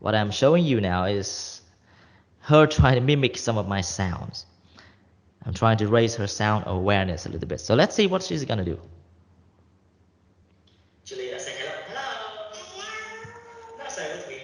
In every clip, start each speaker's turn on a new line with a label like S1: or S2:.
S1: What I'm showing you now is her trying to mimic some of my sounds. I'm trying to raise her sound awareness a little bit. So let's see what she's gonna do. Julia, say hello. Hello. Hello. Now say with me.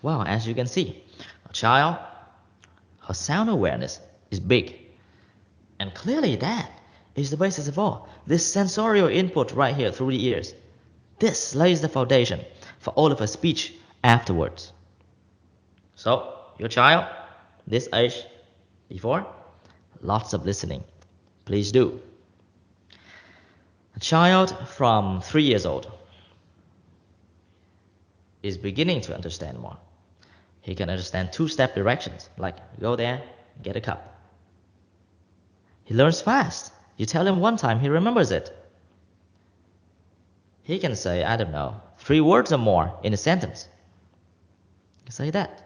S1: Wow, as you can see, a child, her sound awareness is big. And clearly that is the basis of all. This sensorial input right here through the ears. This lays the foundation for all of her speech afterwards. So, your child, this age, before, lots of listening. Please do. A child from 3 years old is beginning to understand more. He can understand two-step directions, like go there, get a cup. He learns fast. You tell him one time, he remembers it. He can say, I don't know, 3 words or more in a sentence. He can say that.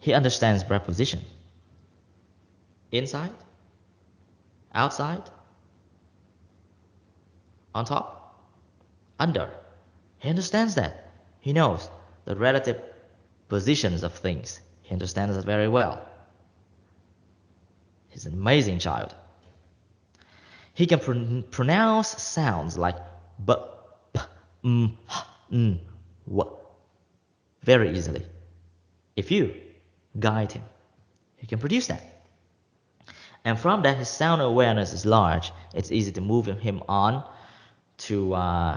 S1: He understands preposition. Inside, outside, on top, under. He understands that. He knows the relative positions of things. He understands that very well. He's an amazing child. He can pronounce sounds like b, p, h, n, w very easily. If you guide him, he can produce that. And from that, his sound awareness is large. It's easy to move him on to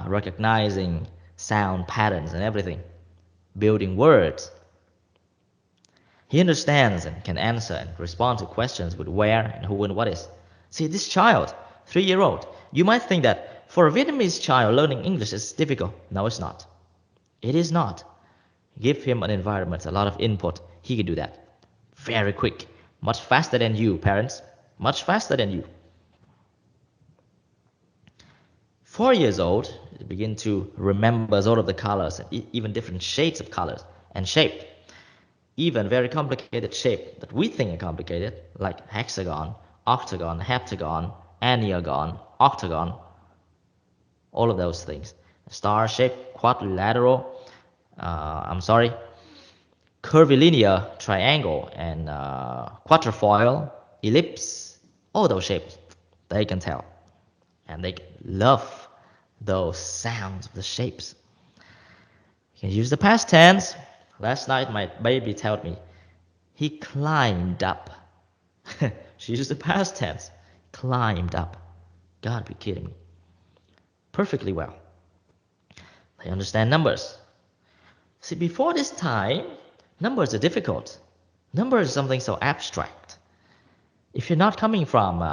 S1: recognizing sound patterns and everything, building words. He understands and can answer and respond to questions with where and who and what is. See, this child, 3-year-old, you might think that for a Vietnamese child learning English is difficult. No, it's not. It is not. Give him an environment, a lot of input. He can do that. Very quick. Much faster than you, parents. Much faster than you. 4 years old, you begin to remember all of the colors, and even different shades of colors and shape. Even very complicated shape that we think are complicated, like hexagon, octagon, heptagon, enneagon, octagon, all of those things. Star shape, quadrilateral, curvilinear, triangle, and quatrefoil, ellipse, all those shapes, they can tell. And they love those sounds of the shapes. You can use the past tense. Last night my baby told me, he climbed up. She used the past tense, climbed up. God be kidding me. Perfectly well. They understand numbers. See, before this time, numbers are difficult. Numbers is something so abstract. If you're not coming from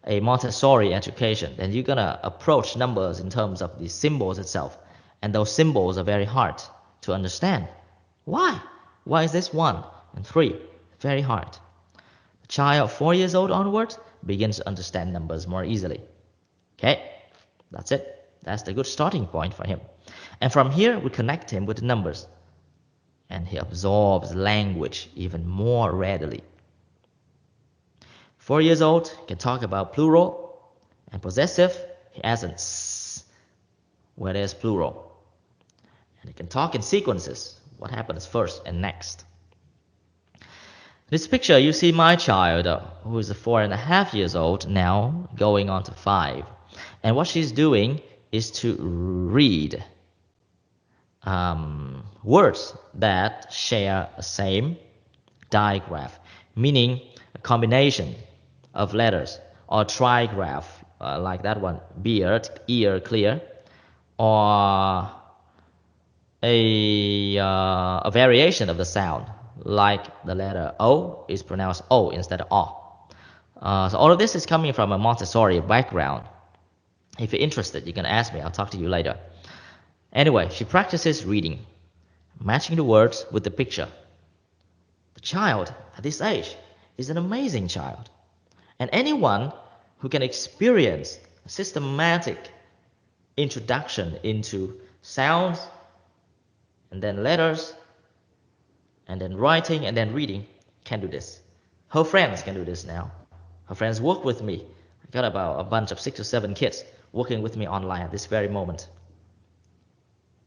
S1: a Montessori education, then you're gonna approach numbers in terms of the symbols itself. And those symbols are very hard to understand. Why? Why is this 1 and 3? Very hard. A child 4 years old onwards begins to understand numbers more easily. Okay, that's it. That's the good starting point for him. And from here, we connect him with the numbers. And he absorbs language even more readily. 4 years old, can talk about plural and possessive. He adds an s where there's plural. And he can talk in sequences, what happens first and next. This picture, you see my child, who is 4.5 years old now, going on to 5. And what she's doing is to read words that share the same digraph, meaning a combination of letters, or trigraph, like that one, beard, ear, clear, or a variation of the sound, like the letter O is pronounced O instead of O. So all of this is coming from a Montessori background. If you're interested, you can ask me. I'll talk to you later. Anyway, she practices reading, matching the words with the picture. The child at this age is an amazing child. And anyone who can experience a systematic introduction into sounds and then letters and then writing and then reading can do this. Her friends can do this now. Her friends work with me. I got about a bunch of 6 or 7 kids working with me online at this very moment.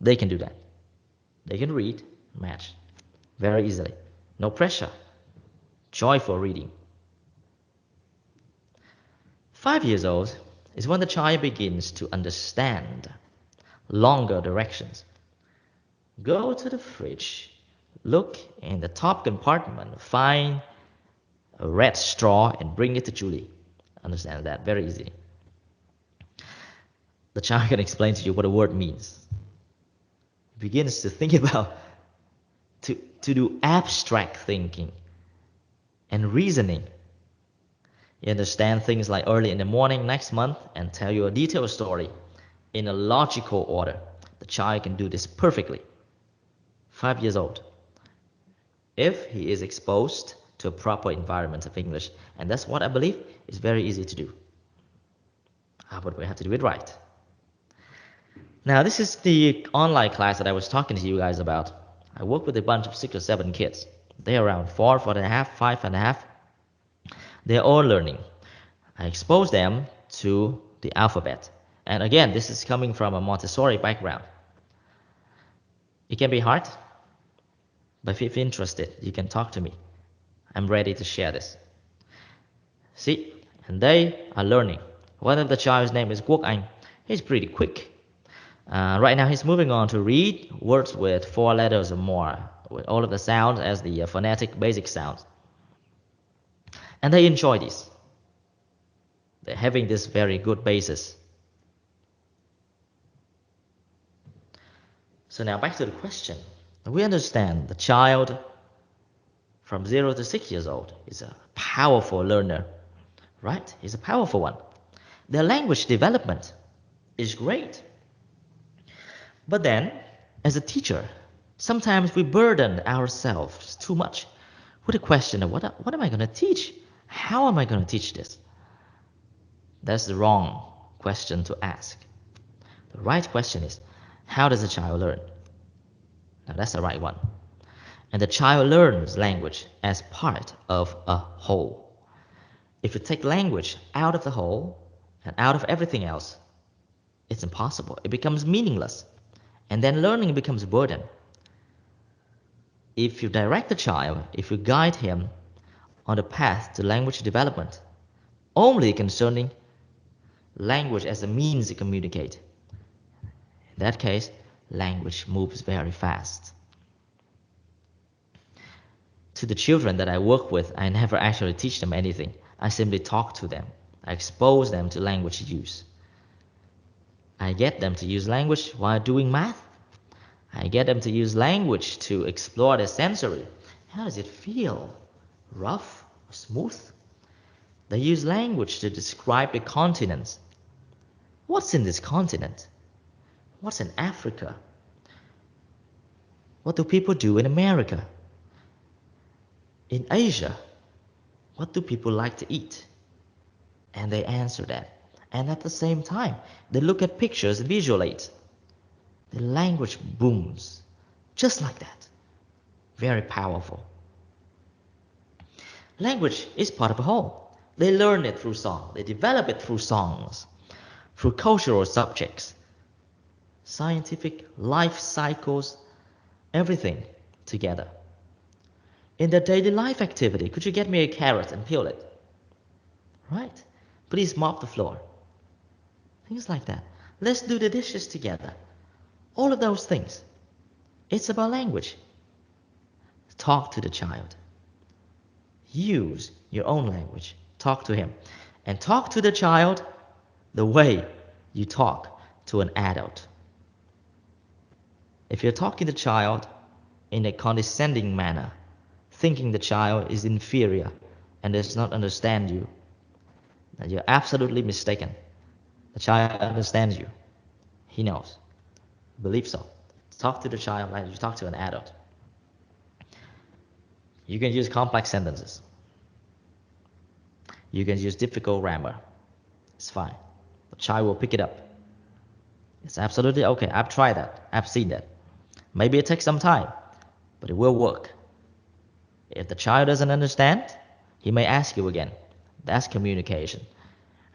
S1: They can do that. They can read, match very easily. No pressure. Joyful reading. 5 years old is when the child begins to understand longer directions. Go to the fridge, look in the top compartment, find a red straw and bring it to Julie. Understand that very easy. The child can explain to you what a word means. He begins to think about, to do abstract thinking and reasoning. You understand things like early in the morning next month and tell you a detailed story in a logical order. The child can do this perfectly. 5 years old. If he is exposed to a proper environment of English. And that's what I believe is very easy to do. But we have to do it right. Now, this is the online class that I was talking to you guys about. I work with a bunch of 6 or 7 kids. They're around 4, 4.5, 5.5. They're all learning. I expose them to the alphabet. And again, this is coming from a Montessori background. It can be hard, but if you're interested, you can talk to me. I'm ready to share this. See, and they are learning. One of the child's name is Quốc Anh. He's pretty quick. Right now he's moving on to read words with 4 letters or more, with all of the sounds as the phonetic basic sounds. And they enjoy this. They're having this very good basis. So now back to the question. We understand the child from 0 to 6 years old is a powerful learner, right? He's a powerful one. Their language development is great. But then, as a teacher, sometimes we burden ourselves too much with the question of what am I going to teach? How am I going to teach this? That's the wrong question to ask. The right question is, how does a child learn? Now that's the right one. And the child learns language as part of a whole. If you take language out of the whole and out of everything else, it's impossible. It becomes meaningless. And then learning becomes a burden. If you direct the child, if you guide him on the path to language development, only concerning language as a means to communicate, in that case, language moves very fast. To the children that I work with, I never actually teach them anything. I simply talk to them. I expose them to language use. I get them to use language while doing math. I get them to use language to explore their sensory. How does it feel? Rough or smooth? They use language to describe the continents. What's in this continent? What's in Africa? What do people do in America? In Asia, what do people like to eat? And they answer that. And at the same time, they look at pictures, visualize. The language booms, just like that. Very powerful. Language is part of a whole. They learn it through song. They develop it through songs, through cultural subjects, scientific life cycles, everything together. In their daily life activity, could you get me a carrot and peel it? Right? Please mop the floor. Things like that. Let's do the dishes together. All of those things. It's about language. Talk to the child. Use your own language. Talk to him. And talk to the child the way you talk to an adult. If you're talking to the child in a condescending manner, thinking the child is inferior and does not understand you, And you're absolutely mistaken. The child understands you. He knows. Believe so. Talk to the child like you talk to an adult. You can use complex sentences. You can use difficult grammar. It's fine. The child will pick it up. It's absolutely okay. I've tried that. I've seen that. Maybe it takes some time, but it will work. If the child doesn't understand, he may ask you again. That's communication.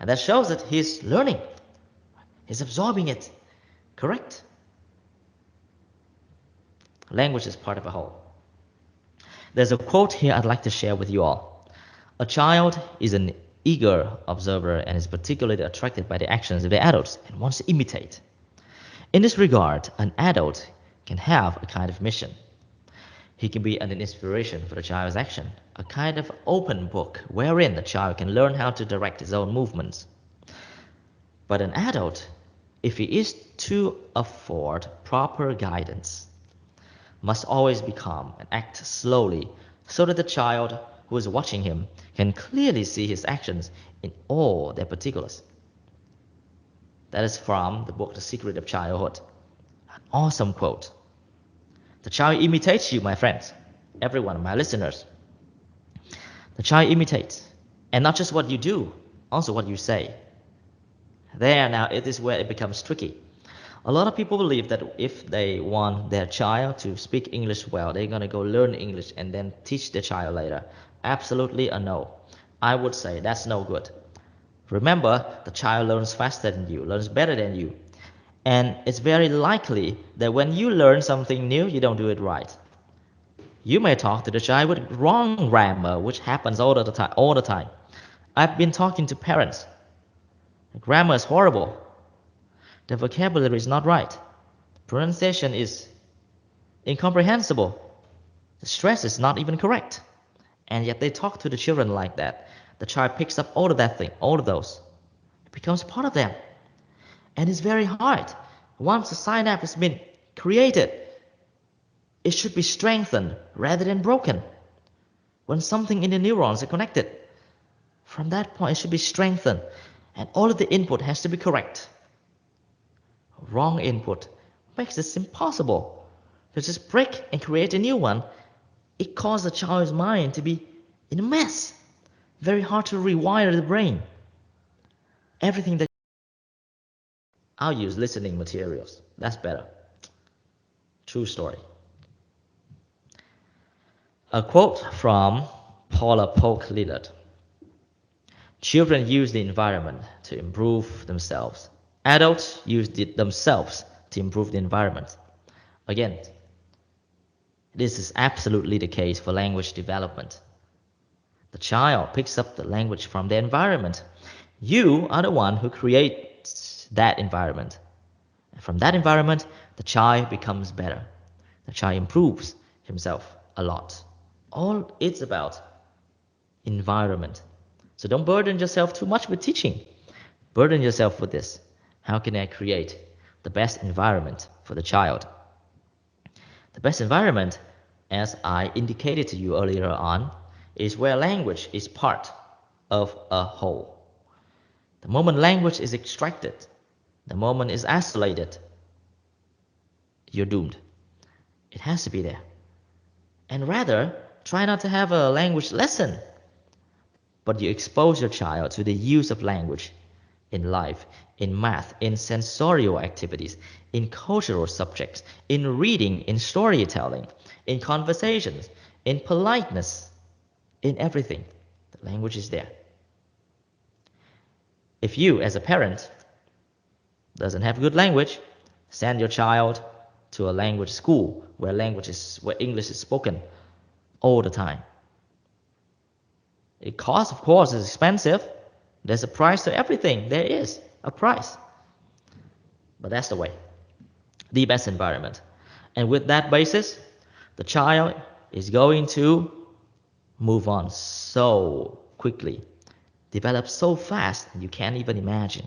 S1: And that shows that he's learning. He's absorbing it. Correct? Language is part of a whole. There's a quote here I'd like to share with you all. A child is an eager observer and is particularly attracted by the actions of the adults and wants to imitate. In this regard, an adult can have a kind of mission. He can be an inspiration for the child's action, a kind of open book wherein the child can learn how to direct his own movements. But an adult, if he is to afford proper guidance, must always be calm and act slowly so that the child who is watching him can clearly see his actions in all their particulars. That is from the book The Secret of Childhood. An awesome quote. The child imitates you, my friends, everyone, my listeners. The child imitates, and not just what you do, also what you say. There now, it is where it becomes tricky. A lot of people believe that if they want their child to speak English well, they're going to go learn English and then teach the child later. Absolutely a no. I would say that's no good. Remember, the child learns faster than you, learns better than you. And it's very likely that when you learn something new, you don't do it right. You may talk to the child with wrong grammar, which happens all the time. I've been talking to parents. The grammar is horrible. The vocabulary is not right. Pronunciation is incomprehensible. The stress is not even correct. And yet they talk to the children like that. The child picks up all of that thing, all of those. It becomes part of them. And it's very hard. Once a synapse has been created, it should be strengthened rather than broken. When something in the neurons are connected, from that point it should be strengthened. And all of the input has to be correct. Wrong input makes this impossible. To just break and create a new one, it causes the child's mind to be in a mess. Very hard to rewire the brain. Everything that I'll use listening materials. That's better. True story. A quote from Paula Polk Lillard. Children use the environment to improve themselves. Adults use themselves to improve the environment. Again, this is absolutely the case for language development. The child picks up the language from the environment. You are the one who creates that environment. And from that environment, the child becomes better. The child improves himself a lot. All it's about environment. So don't burden yourself too much with teaching. Burden yourself with this. How can I create the best environment for the child? The best environment, as I indicated to you earlier on, is where language is part of a whole. The moment language is extracted, the moment is isolated, you're doomed. It has to be there. And rather, try not to have a language lesson, but you expose your child to the use of language in life, in math, in sensorial activities, in cultural subjects, in reading, in storytelling, in conversations, in politeness, in everything. The language is there. If you, as a parent, doesn't have good language, send your child to a language school where English is spoken all the time. It costs, of course, it's expensive. There's a price to everything. There is a price. But that's the way. The best environment. And with that basis, the child is going to move on so quickly, develop so fast, you can't even imagine.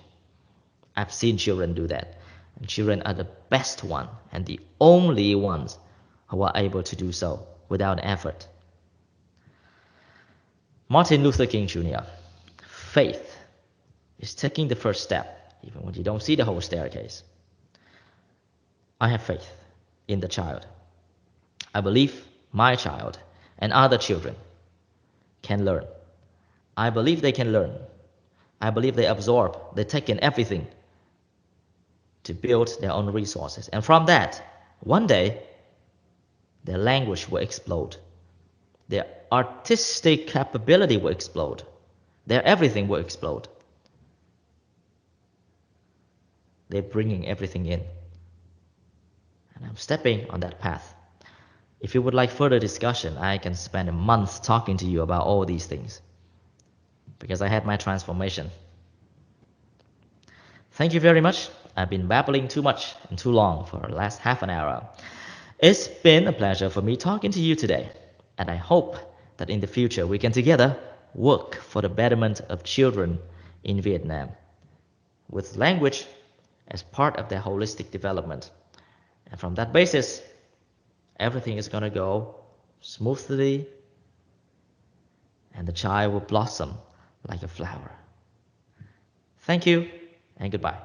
S1: I've seen children do that. And children are the best one and the only ones who are able to do so without effort. Martin Luther King Jr. Faith is taking the first step, even when you don't see the whole staircase. I have faith in the child. I believe my child and other children can learn. I believe they can learn. I believe they absorb, they take in everything to build their own resources. And from that, one day, their language will explode. Their artistic capability will explode. Their everything will explode. They're bringing everything in. And I'm stepping on that path. If you would like further discussion, I can spend a month talking to you about all these things. Because I had my transformation. Thank you very much. I've been babbling too much and too long for the last half an hour. It's been a pleasure for me talking to you today, and I hope that in the future we can together work for the betterment of children in Vietnam, with language as part of their holistic development. And from that basis, everything is going to go smoothly, and the child will blossom like a flower. Thank you, and goodbye.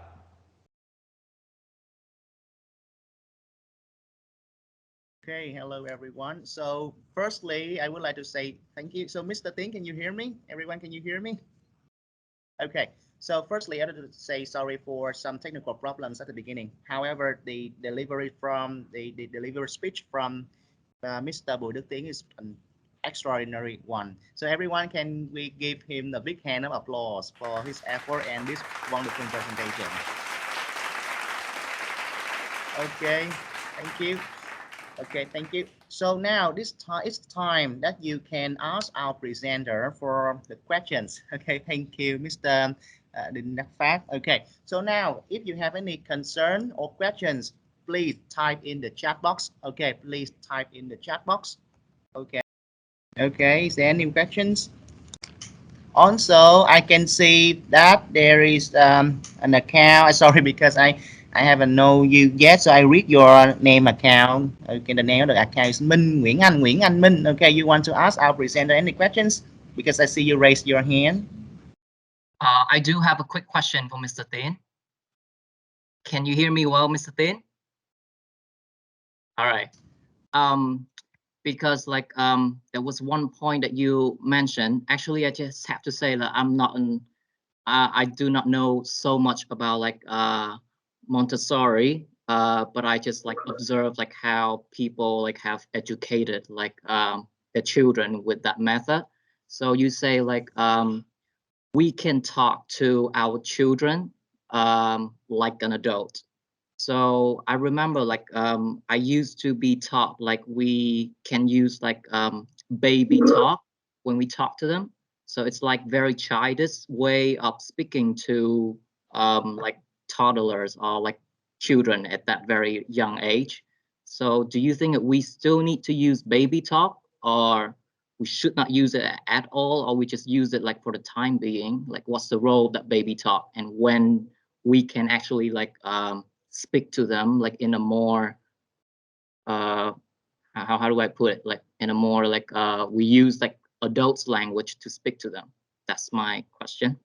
S2: Okay, hello everyone. So firstly, I would like to say thank you. So Mr. Tien, can you hear me? Everyone, can you hear me? Okay. So firstly, I would say sorry for some technical problems at the beginning. However, the delivery from the delivery speech from Mr. Bùi Đức Tiến is an extraordinary one. So everyone, can we give him a big hand of applause for his effort and this wonderful presentation? Okay, thank you. Okay, thank you. So now this time it's time that you can ask our presenter for the questions. Okay, thank you, Mr. Đình Đắc Phát. Okay, so now if you have any concern or questions, please type in the chat box. Okay, please type in the chat box. Okay. Okay, is there any questions? Also, I can see that there is an account. Sorry, because I haven't know you yet, so I read your name account. Okay, the name of the account is Minh Nguyễn Anh Minh. Okay, you want to ask our presenter any questions? Because I see you raise your hand.
S3: I do have a quick question for Mr. Tien. Can you hear me well, Mr. Tien? All right. Because there was one point that you mentioned. Actually, I just have to say that I do not know so much about Montessori, but I just observe how people have educated their children with that method. So you say we can talk to our children like an adult. So I remember I used to be taught we can use baby talk when we talk to them. So it's very childish way of speaking to toddlers or children at that very young age. So do you think that we still need to use baby talk, or we should not use it at all, or we just use it for the time being? What's the role of that baby talk, and when we can actually speak to them in a more how do I put it, in a more we use adults language to speak to them? That's my question.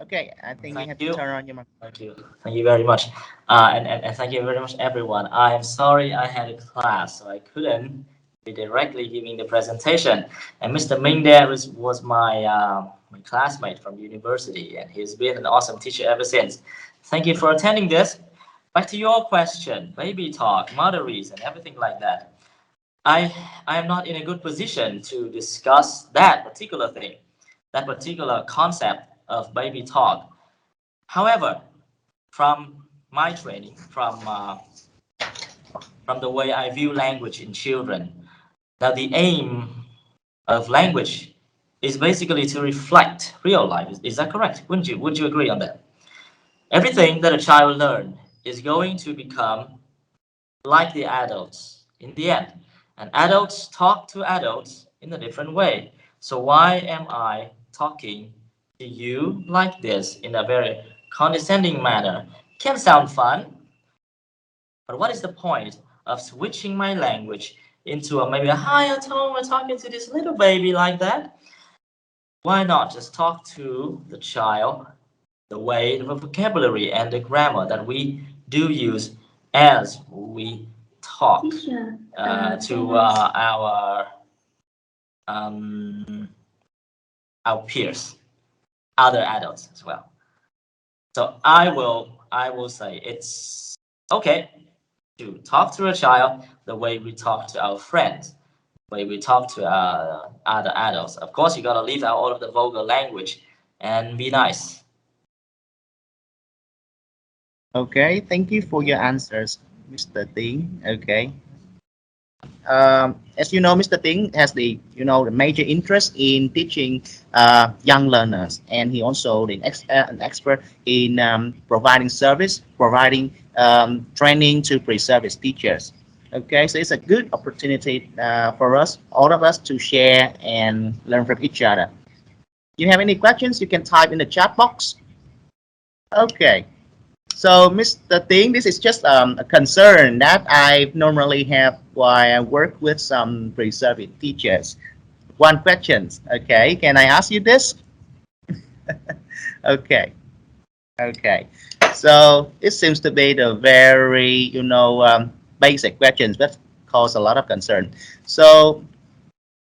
S2: Okay, I think you have to turn on your mic.
S1: Thank you very much. And thank you very much, everyone. I am sorry I had a class, so I couldn't be directly giving the presentation. And Mr. Ming there was my classmate from university, and he's been an awesome teacher ever since. Thank you for attending this. Back to your question, baby talk, motherese, and everything like that. I am not in a good position to discuss that particular thing, that particular concept of baby talk. However, from my training, from the way I view language in children, that the aim of language is basically to reflect real life. Is that correct? Would you agree on that? Everything that a child learns is going to become like the adults in the end. And adults talk to adults in a different way. So why am I talking to you like this in a very condescending manner? Can sound fun, but what is the point of switching my language into maybe a higher tone when talking to this little baby like that? why not just talk to the child the way, the vocabulary and the grammar that we do use as we talk to our peers, other adults as well. So I will say it's okay to talk to a child the way we talk to our friends, the way we talk to other adults. Of course, you gotta leave out all of the vulgar language and be nice.
S2: Okay, thank you for your answers, Mr. Tien. Okay. As you know, Mr. Tien has the major interest in teaching young learners, and he also an expert in providing service, providing training to pre-service teachers. Okay, so it's a good opportunity for us, all of us, to share and learn from each other. You have any questions? You can type in the chat box. Okay. So, Mr. Tien, this is just a concern that I normally have while I work with some pre-service teachers. One question, okay? Can I ask you this? Okay, okay. So it seems to be the very, basic questions that cause a lot of concern. So,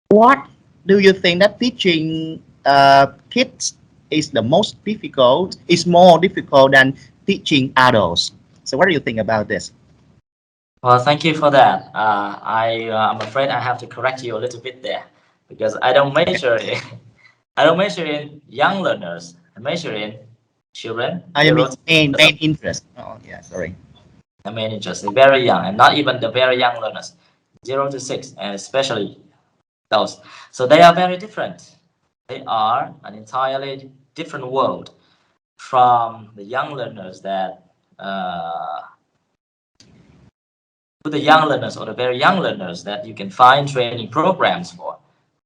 S2: what do you think that teaching kids is the most difficult, is more difficult than teaching adults? So what do you think about this?
S1: Well, thank you for that. I'm afraid I have to correct you a little bit there because I don't measure in, I don't measure in young learners. I measure in children
S2: I mean,
S1: 0 to
S2: main interest. Oh, yeah, sorry.
S1: I mean, just very young, and not even the very young learners, 0 to 6, and especially those. So they are very different. They are an entirely different world from the young learners that to the young learners or the very young learners that you can find training programs for,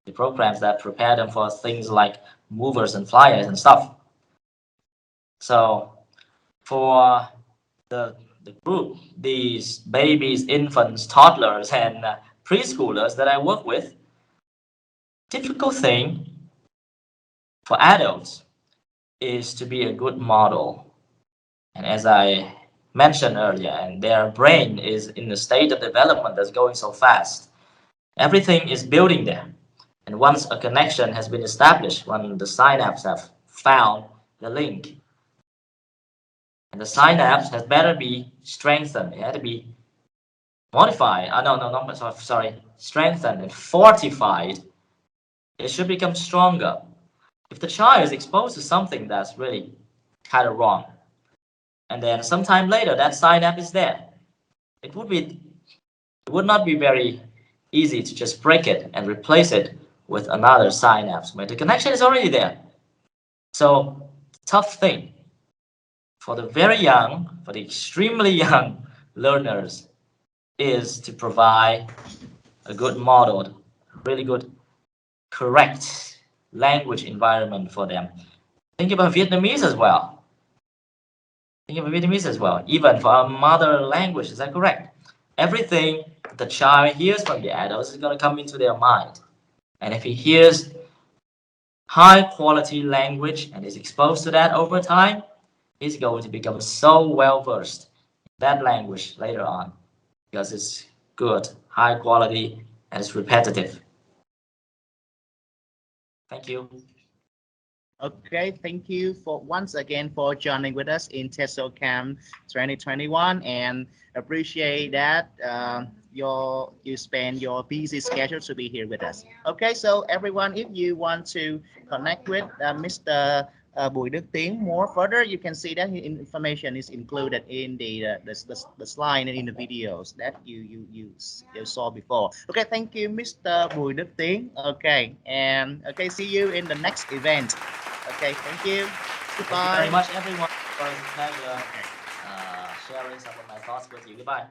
S1: the programs that prepare them for things like movers and flyers and stuff. So for the group, these babies, infants, toddlers, and preschoolers that I work with, difficult thing for adults is to be a good model. And as I mentioned earlier, and their brain is in a state of development that's going so fast. Everything is building there. And once a connection has been established, when the synapses have found the link, and the synapse has better be strengthened, it had to be modified, strengthened and fortified, it should become stronger. If the child is exposed to something that's really kind of wrong, and then sometime later that synapse is there, it would not be very easy to just break it and replace it with another synapse when the connection is already there. So tough thing for the very young, for the extremely young learners is to provide a good modeled, really good, correct language environment for them. Think about Vietnamese as well. Think about Vietnamese as well. Even for our mother language, is that correct? Everything the child hears from the adults is going to come into their mind. And if he hears high quality language and is exposed to that over time, he's going to become so well versed in that language later on because it's good, high quality, and it's repetitive. Thank you.
S2: Okay, thank you for once again for joining with us in TESOL Camp 2021, and appreciate that you spend your busy schedule to be here with us. Okay, so everyone, if you want to connect with Mr. Bùi Đức Tien more further, you can see that information is included in the slide and in the videos that you saw before. Okay, thank you, Mr. Bùi Đức Tien. Okay, and okay, see you in the next event. Okay, thank you. Goodbye.
S1: Thank you very much, everyone. It was a pleasure sharing some of my thoughts with you. Goodbye.